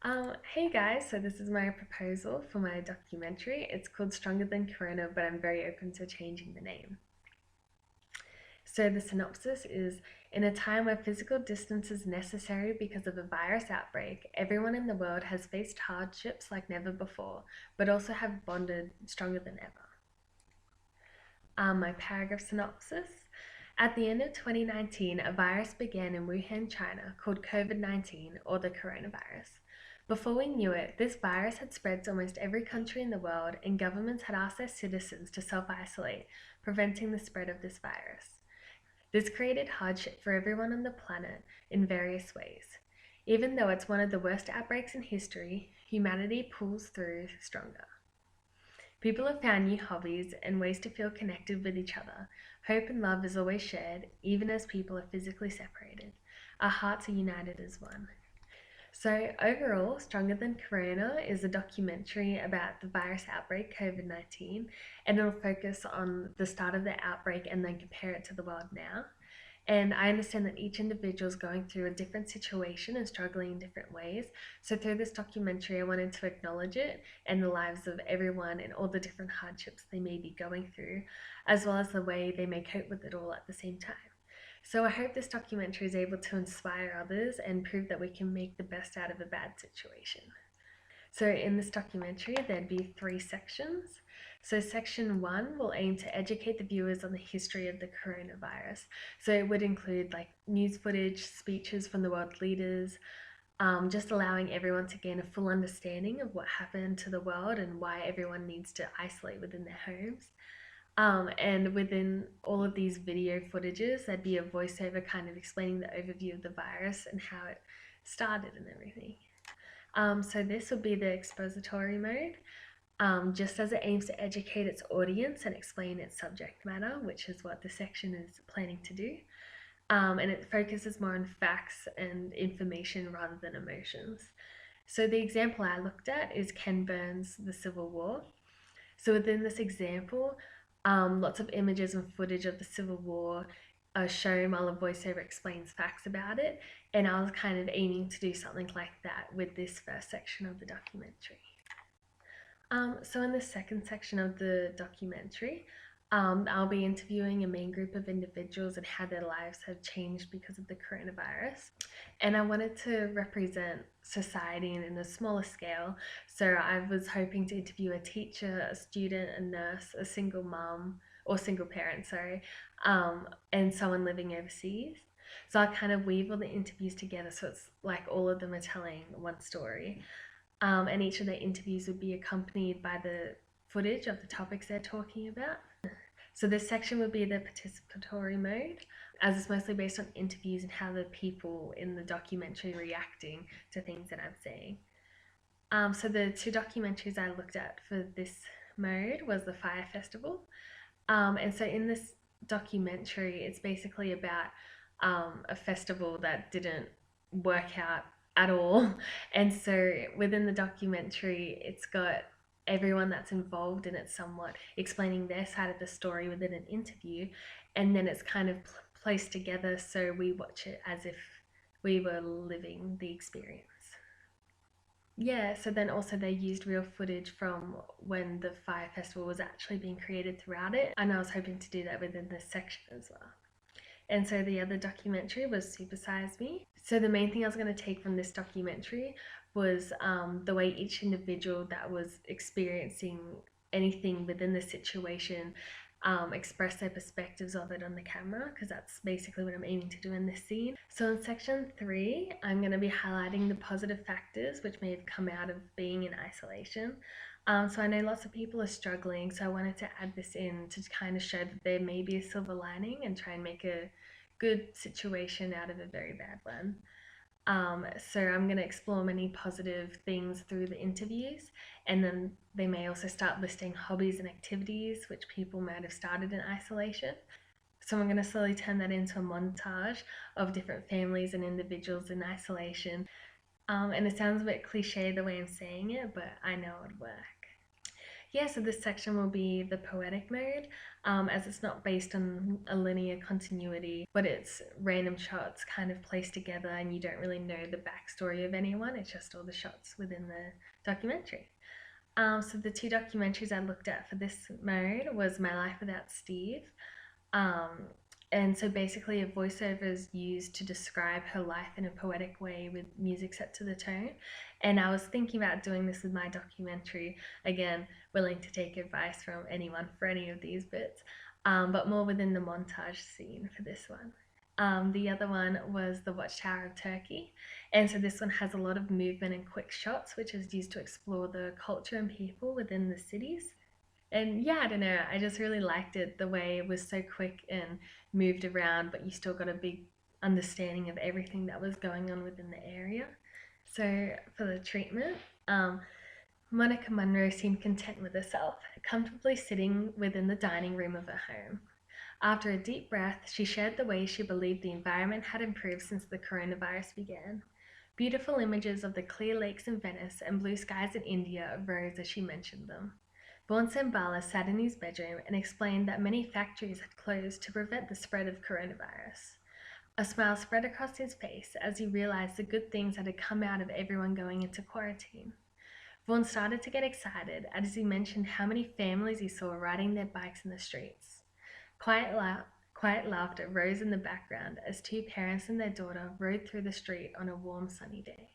Hey guys, so this is my proposal for my documentary. It's called Stronger Than Corona, but I'm very open to changing the name. So the synopsis is: in a time where physical distance is necessary because of a virus outbreak, everyone in the world has faced hardships like never before, but also have bonded stronger than ever. My paragraph synopsis. At the end of 2019, a virus began in Wuhan, China, called COVID-19, or the coronavirus. Before we knew it, this virus had spread to almost every country in the world, and governments had asked their citizens to self-isolate, preventing the spread of this virus. This created hardship for everyone on the planet in various ways. Even though it's one of the worst outbreaks in history, humanity pulls through stronger. People have found new hobbies and ways to feel connected with each other. Hope and love is always shared, even as people are physically separated. Our hearts are united as one. So, overall, Stronger Than Corona is a documentary about the virus outbreak, COVID-19, and it'll focus on the start of the outbreak and then compare it to the world now. And I understand that each individual is going through a different situation and struggling in different ways. So through this documentary, I wanted to acknowledge it and the lives of everyone and all the different hardships they may be going through, as well as the way they may cope with it all at the same time. So I hope this documentary is able to inspire others and prove that we can make the best out of a bad situation. So in this documentary, there'd be 3 sections. So section 1 will aim to educate the viewers on the history of the coronavirus. So it would include like news footage, speeches from the world leaders, just allowing everyone to gain a full understanding of what happened to the world and why everyone needs to isolate within their homes. And within all of these video footages, there'd be a voiceover kind of explaining the overview of the virus and how it started and everything. So this will be the expository mode, just as it aims to educate its audience and explain its subject matter, which is what the section is planning to do. And it focuses more on facts and information rather than emotions. So the example I looked at is Ken Burns' The Civil War. So within this example, lots of images and footage of the Civil War are shown while a voiceover explains facts about it, and I was kind of aiming to do something like that with this first section of the documentary. So in the second section of the documentary, I'll be interviewing a main group of individuals and how their lives have changed because of the coronavirus. And I wanted to represent society in a smaller scale. So I was hoping to interview a teacher, a student, a nurse, a single mum, or single parent, sorry, and someone living overseas. So I kind of weave all the interviews together so it's like all of them are telling one story. And each of the interviews would be accompanied by the footage of the topics they're talking about. So this section would be the participatory mode, as it's mostly based on interviews and how the people in the documentary are reacting to things that I'm saying. So the 2 documentaries I looked at for this mode was the Fire Festival. And so in this documentary, it's basically about a festival that didn't work out at all. And so within the documentary, it's got everyone that's involved in it somewhat explaining their side of the story within an interview, and then it's kind of placed together so we watch it as if we were living the experience. Yeah, so then also they used real footage from when the Fire Festival was actually being created throughout it, and I was hoping to do that within this section as well. And so the other documentary was Super Size Me. So the main thing I was going to take from this documentary was the way each individual that was experiencing anything within the situation express their perspectives of it on the camera, because that's basically what I'm aiming to do in this scene. So in section 3, I'm going to be highlighting the positive factors which may have come out of being in isolation. So I know lots of people are struggling, so I wanted to add this in to kind of show that there may be a silver lining and try and make a good situation out of a very bad one. So I'm going to explore many positive things through the interviews, and then they may also start listing hobbies and activities which people might have started in isolation. So I'm going to slowly turn that into a montage of different families and individuals in isolation. And it sounds a bit cliche the way I'm saying it, but I know it would work. Yeah, so this section will be the poetic mode, as it's not based on a linear continuity, but it's random shots kind of placed together and you don't really know the backstory of anyone, it's just all the shots within the documentary. So the two documentaries I looked at for this mode was My Life Without Steve. Um, and so basically a voiceover is used to describe her life in a poetic way with music set to the tone. And I was thinking about doing this with my documentary, again, willing to take advice from anyone for any of these bits, but more within the montage scene for this one. The other one was the Watchtower of Turkey. And so this one has a lot of movement and quick shots, which is used to explore the culture and people within the cities. And yeah, I don't know, I just really liked it the way it was so quick and moved around, but you still got a big understanding of everything that was going on within the area. So for the treatment, Monica Munro seemed content with herself, comfortably sitting within the dining room of her home. After a deep breath, she shared the way she believed the environment had improved since the coronavirus began. Beautiful images of the clear lakes in Venice and blue skies in India arose as she mentioned them. Vaughan Sambala sat in his bedroom and explained that many factories had closed to prevent the spread of coronavirus. A smile spread across his face as he realized the good things that had come out of everyone going into quarantine. Vaughan started to get excited as he mentioned how many families he saw riding their bikes in the streets. Quiet laughter rose in the background as two parents and their daughter rode through the street on a warm, sunny day.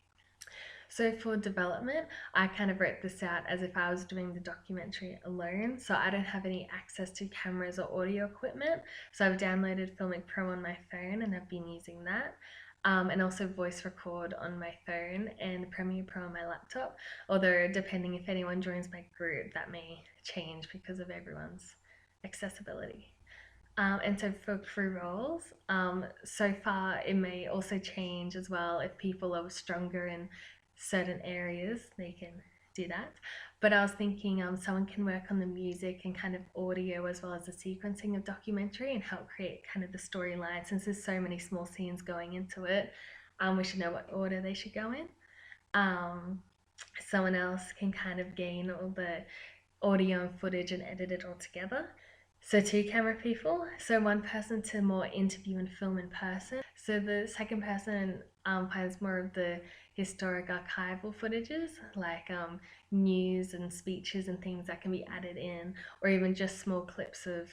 So for development, I kind of wrote this out as if I was doing the documentary alone. So I don't have any access to cameras or audio equipment. So I've downloaded Filmic Pro on my phone and I've been using that. And also voice record on my phone and Premiere Pro on my laptop. Although depending if anyone joins my group, that may change because of everyone's accessibility. And so for crew roles, so far it may also change as well. If people are stronger in certain areas, they can do that. But I was thinking someone can work on the music and kind of audio as well as the sequencing of documentary and help create kind of the storyline. Since there's so many small scenes going into it, we should know what order they should go in. Someone else can kind of gain all the audio and footage and edit it all together. So two camera people. So one person to more interview and film in person. So the second person finds more of the historic archival footages, like news and speeches and things that can be added in, or even just small clips of,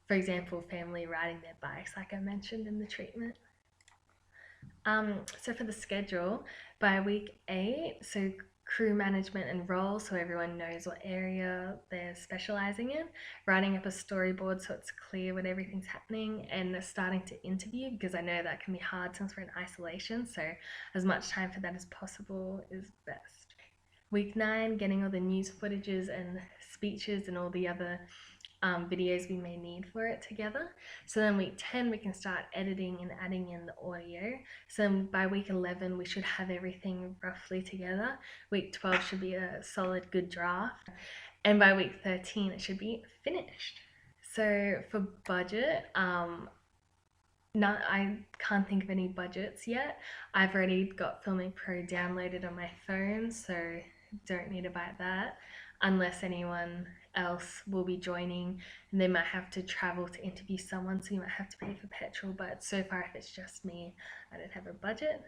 for example, family riding their bikes, like I mentioned in the treatment. So for the schedule, by week 8, so crew management and roles, so everyone knows what area they're specializing in, writing up a storyboard so it's clear when everything's happening, and starting to interview, because I know that can be hard since we're in isolation, so as much time for that as possible is best. Week 9, getting all the news footages and speeches and all the other videos we may need for it together. So then week 10 we can start editing and adding in the audio. So by week 11 we should have everything roughly together. Week 12 should be a solid good draft, and by week 13 it should be finished. So for budget, I can't think of any budgets yet. I've already got Filmic Pro downloaded on my phone, so don't need to buy that unless anyone else will be joining and they might have to travel to interview someone, so you might have to pay for petrol. But so far, if it's just me, I don't have a budget.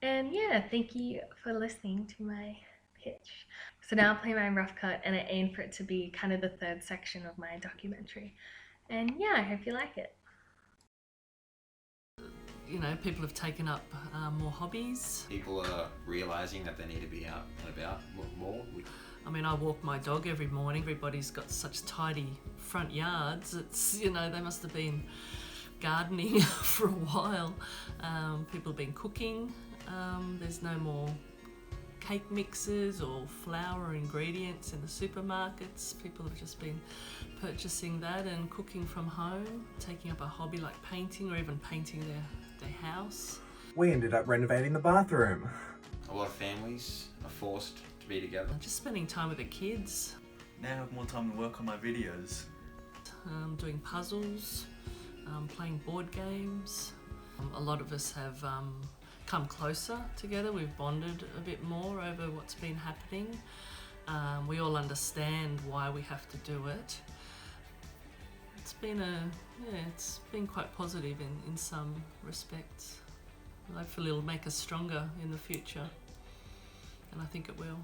And yeah, thank you for listening to my pitch. So now I'll play my rough cut and I aim for it to be kind of the third section of my documentary. And yeah, I hope you like it. You know, people have taken up more hobbies. People are realising that they need to be out and about more. I mean, I walk my dog every morning. Everybody's got such tidy front yards. It's, you know, they must have been gardening for a while. People have been cooking. There's no more cake mixes or flour ingredients in the supermarkets. People have just been purchasing that and cooking from home, taking up a hobby like painting or even painting their house. We ended up renovating the bathroom. A lot of families are forced to be together. Just spending time with the kids. Now I have more time to work on my videos. Doing puzzles, playing board games. A lot of us have come closer together. We've bonded a bit more over what's been happening. We all understand why we have to do it. It's been quite positive in some respects. Hopefully it'll make us stronger in the future, and I think it will.